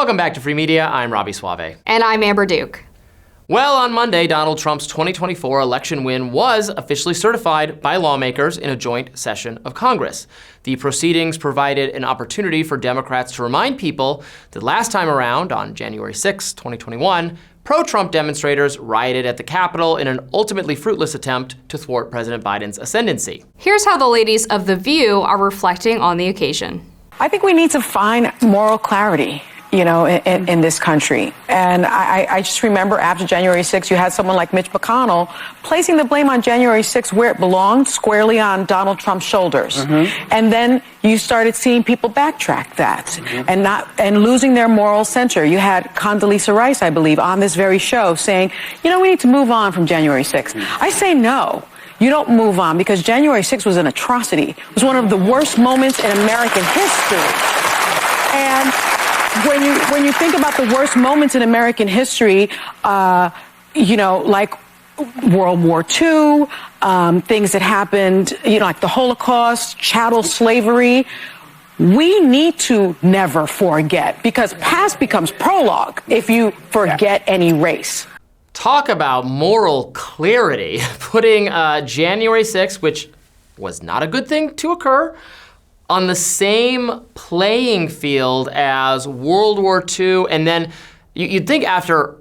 Welcome back to Free Media. I'm Robby Soave. And I'm Amber Duke. Well, on Monday, Donald Trump's 2024 election win was officially certified by lawmakers in a joint session of Congress. The proceedings provided an opportunity for Democrats to remind people that last time around, on January 6, 2021, pro-Trump demonstrators rioted at the Capitol in an ultimately fruitless attempt to thwart President Biden's ascendancy. Here's how the ladies of The View are reflecting on the occasion. I think we need to find moral clarity, in this country. And I just remember after January 6th, you had someone like Mitch McConnell placing the blame on January 6th where it belonged, squarely on Donald Trump's shoulders. Mm-hmm. And then you started seeing people backtrack that mm-hmm. and losing their moral center. You had Condoleezza Rice, I believe, on this very show saying, we need to move on from January 6th. Mm-hmm. I say no. You don't move on because January 6th was an atrocity. It was one of the worst moments in American history. And when you think about the worst moments in American history, like World War II, things that happened, like the Holocaust, chattel slavery, we need to never forget because past becomes prologue if you forget any race. Talk about moral clarity, putting January 6th, which was not a good thing to occur, on the same playing field as World War II. And then you'd think after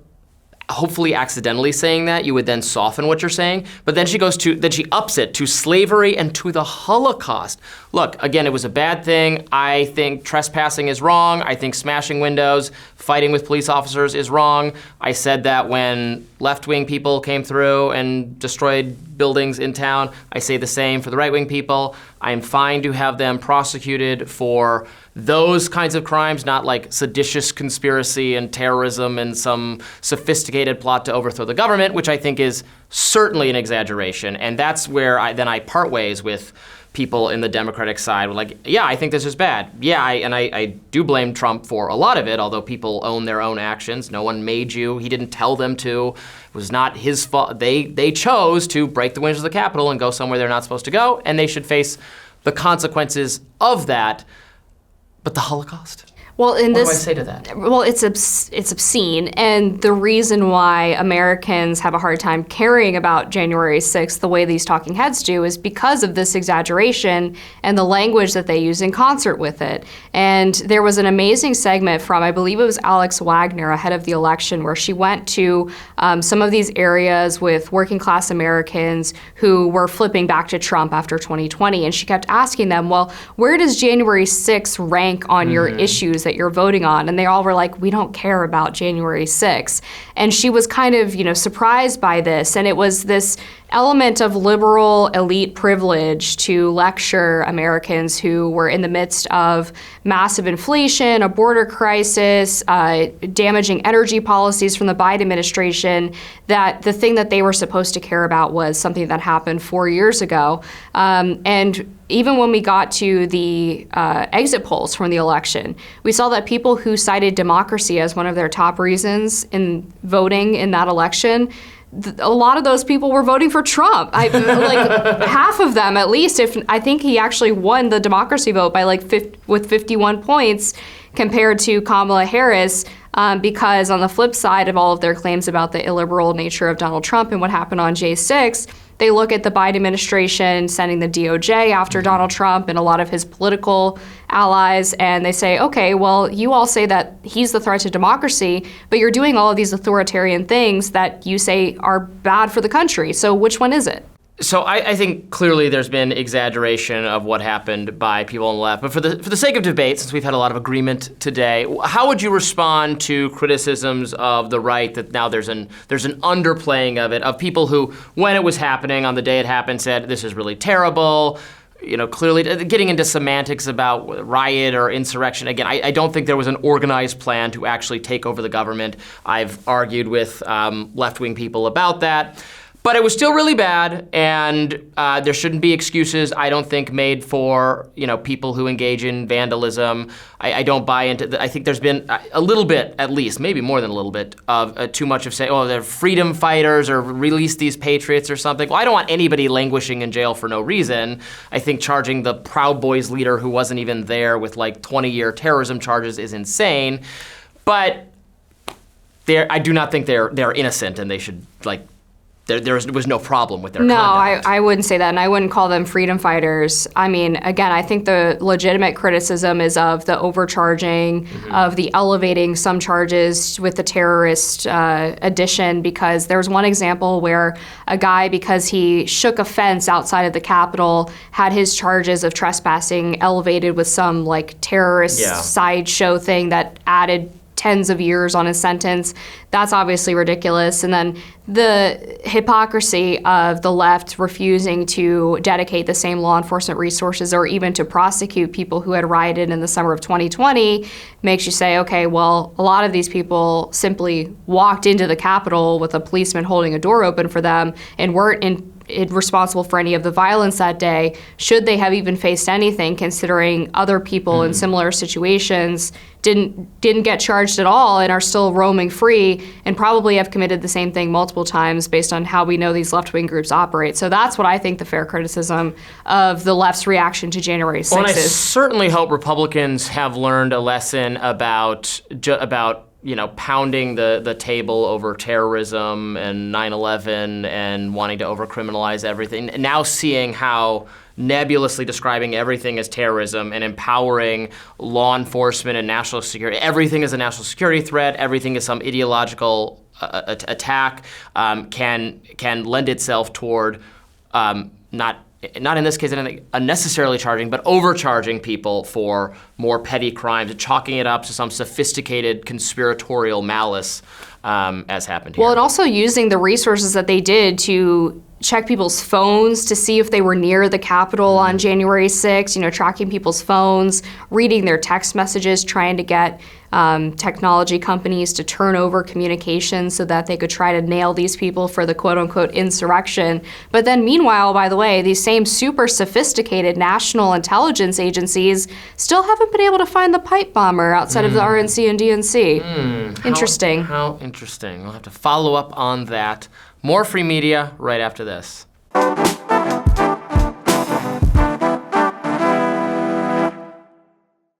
hopefully accidentally saying that, you would then soften what you're saying. But then she ups it to slavery and to the Holocaust. Look, again, it was a bad thing. I think trespassing is wrong. I think smashing windows, fighting with police officers is wrong. I said that when left-wing people came through and destroyed buildings in town. I say the same for the right-wing people. I'm fine to have them prosecuted for those kinds of crimes, not like seditious conspiracy and terrorism and some sophisticated plot to overthrow the government, which I think is certainly an exaggeration. And that's where I part ways with people in the Democratic side. Like, yeah, I think this is bad. Yeah, I do blame Trump for a lot of it, although people own their own actions. No one made you. He didn't tell them to. It was not his fault. They chose to break the windows of the Capitol and go somewhere they're not supposed to go, and they should face the consequences of that. But the Holocaust? Well, what do I say to that? Well, it's obscene, and the reason why Americans have a hard time caring about January 6th the way these talking heads do is because of this exaggeration and the language that they use in concert with it. And there was an amazing segment from, I believe it was Alex Wagner ahead of the election, where she went to some of these areas with working class Americans who were flipping back to Trump after 2020, and she kept asking them, well, where does January 6th rank on your issues that you're voting on? And they all were like, we don't care about January 6th. And she was kind of, surprised by this. And it was this element of liberal elite privilege to lecture Americans who were in the midst of massive inflation, a border crisis, damaging energy policies from the Biden administration, that the thing that they were supposed to care about was something that happened 4 years ago. And even when we got to the exit polls from the election, we saw that people who cited democracy as one of their top reasons in voting in that election, a lot of those people were voting for Trump. Like half of them, at least. I think he actually won the democracy vote by with 51 points compared to Kamala Harris. Because on the flip side of all of their claims about the illiberal nature of Donald Trump and what happened on J6, they look at the Biden administration sending the DOJ after Donald Trump and a lot of his political allies, and they say, okay, well, you all say that he's the threat to democracy, but you're doing all of these authoritarian things that you say are bad for the country. So which one is it? So I think clearly there's been exaggeration of what happened by people on the left. But for the sake of debate, since we've had a lot of agreement today, how would you respond to criticisms of the right that now there's an underplaying of it, of people who, when it was happening, on the day it happened, said this is really terrible? Clearly getting into semantics about riot or insurrection. Again, I don't think there was an organized plan to actually take over the government. I've argued with left-wing people about that. But it was still really bad, and there shouldn't be excuses, I don't think, made for people who engage in vandalism. I don't buy into I think there's been a little bit, at least, maybe more than a little bit, of too much of saying, oh, they're freedom fighters or release these patriots or something. Well, I don't want anybody languishing in jail for no reason. I think charging the Proud Boys leader who wasn't even there with 20-year terrorism charges is insane. But I do not think they're innocent, and they should there was no problem with their conduct. No, I wouldn't say that, and I wouldn't call them freedom fighters. I mean, again, I think the legitimate criticism is of the overcharging, of the elevating some charges with the terrorist addition, because there was one example where a guy, because he shook a fence outside of the Capitol, had his charges of trespassing elevated with some terrorist sideshow thing that added tens of years on his sentence. That's obviously ridiculous. And then the hypocrisy of the left refusing to dedicate the same law enforcement resources or even to prosecute people who had rioted in the summer of 2020 makes you say, okay, well, a lot of these people simply walked into the Capitol with a policeman holding a door open for them and weren't responsible for any of the violence that day. Should they have even faced anything, considering other people in similar situations didn't get charged at all and are still roaming free and probably have committed the same thing multiple times based on how we know these left-wing groups operate. So that's what I think the fair criticism of the left's reaction to January 6th well, and I is. certainly hope Republicans have learned a lesson about pounding the table over terrorism and 9/11 and wanting to overcriminalize everything. Now seeing how nebulously describing everything as terrorism and empowering law enforcement and national security. Everything is a national security threat. Everything is some ideological attack. Can lend itself toward not in this case unnecessarily charging, but overcharging people for more petty crimes and chalking it up to some sophisticated conspiratorial malice, as happened here. Well, and also using the resources that they did to check people's phones to see if they were near the Capitol on January 6th, tracking people's phones, reading their text messages, trying to get technology companies to turn over communications so that they could try to nail these people for the quote-unquote insurrection. But then meanwhile, by the way, these same super sophisticated national intelligence agencies still haven't been able to find the pipe bomber outside of the RNC and DNC. Interesting. How interesting. We'll have to follow up on that. More free media right after this.